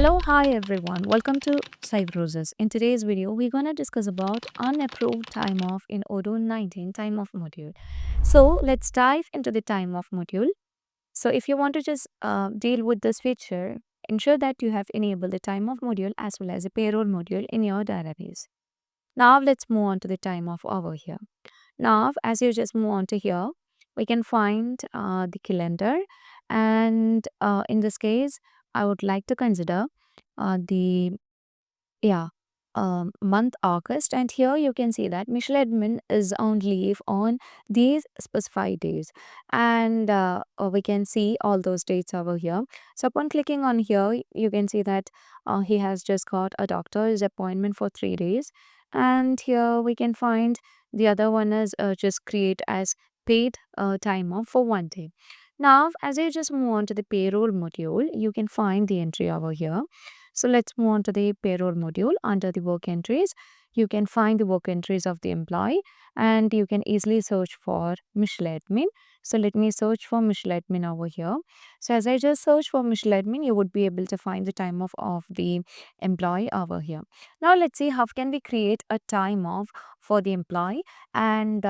Hello, hi everyone. Welcome to Cybrosys. In today's video, we're gonna discuss about unapproved time off in Odoo 19 time off module. So let's dive into the time off module. So if you want to just deal with this feature, ensure that you have enabled the time off module as well as the payroll module in your database. Now let's move on to the time off over here. Now, as you just move on to here, we can find the calendar, and in this case, I would like to consider the yeah month August, and here you can see that Michelle admin is on leave on these specified days, and we can see all those dates over here. So upon clicking on here, you can see that he has just got a doctor's appointment for 3 days, and here we can find the other one is just create as paid time off for 1 day. Now, as you just move on to the payroll module, you can find the entry over here. So let's move on to the payroll module. Under the work entries, you can find the work entries of the employee, and you can easily search for Michelle admin. So let me search for Michelle admin over here. So as I just search for Michelle admin, you would be able to find the time off of the employee over here. Now let's see how can we create a time off for the employee, and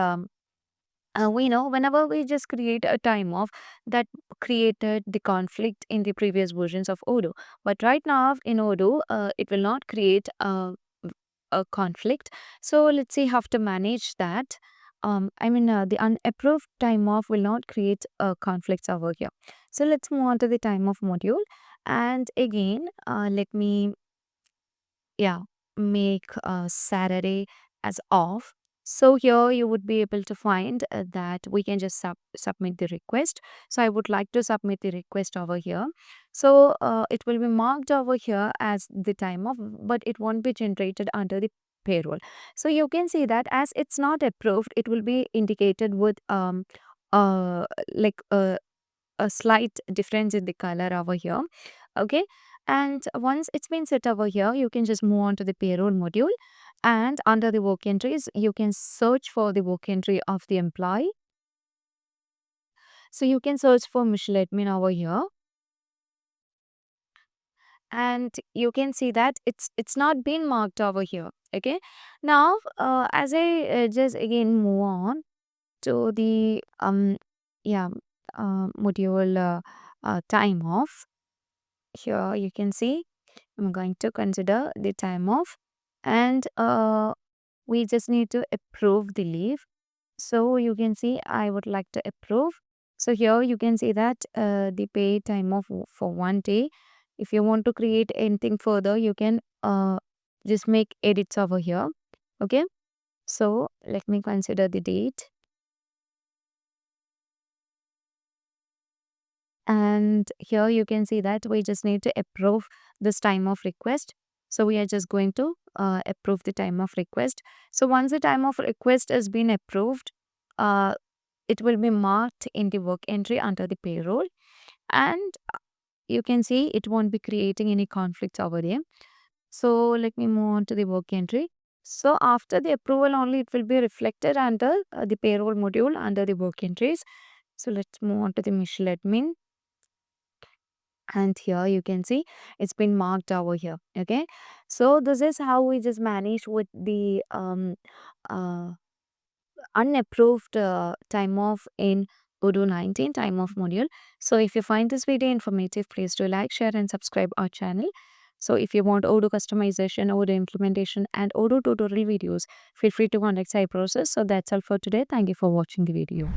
we know whenever we just create a time off, that created the conflict in the previous versions of Odoo. But right now in Odoo, it will not create a conflict. So let's see how to manage that. The unapproved time off will not create conflicts over here. So let's move on to the time off module. And again, let me yeah make Saturday as off. So here you would be able to find that we can just submit the request. So I would like to submit the request over here. So it will be marked over here as the time off, but it won't be generated under the payroll. So you can see that as it's not approved, it will be indicated with uh like a slight difference in the color over here. Okay, and once it's been set over here, you can just move on to the payroll module, and under the work entries you can search for the work entry of the employee. So you can search for Michelle admin over here, and you can see that it's not been marked over here. Okay, now as I just again move on to the yeah module time off. Here you can see I'm going to consider the time off, and we just need to approve the leave. So you can see I would like to approve. So here you can see that the paid time off for 1 day. If you want to create anything further, you can just make edits over here. Okay, so let me consider the date, and here you can see that we just need to approve this time of request. So we are just going to approve the time of request. So once the time of request has been approved, uh, it will be marked in the work entry under the payroll, and you can see it won't be creating any conflicts over there. So let me move on to the work entry. So after the approval only, it will be reflected under the payroll module under the work entries. So let's move on to the Michelle admin, and here you can see it's been marked over here. Okay, so this is how we just manage with the uh, unapproved time off in Odoo 19 time off module. So if you find this video informative, please do like, share and subscribe our channel. So if you want Odoo customization, Odoo implementation and Odoo tutorial videos, feel free to contact Cybrosys. So that's all for today. Thank you for watching the video.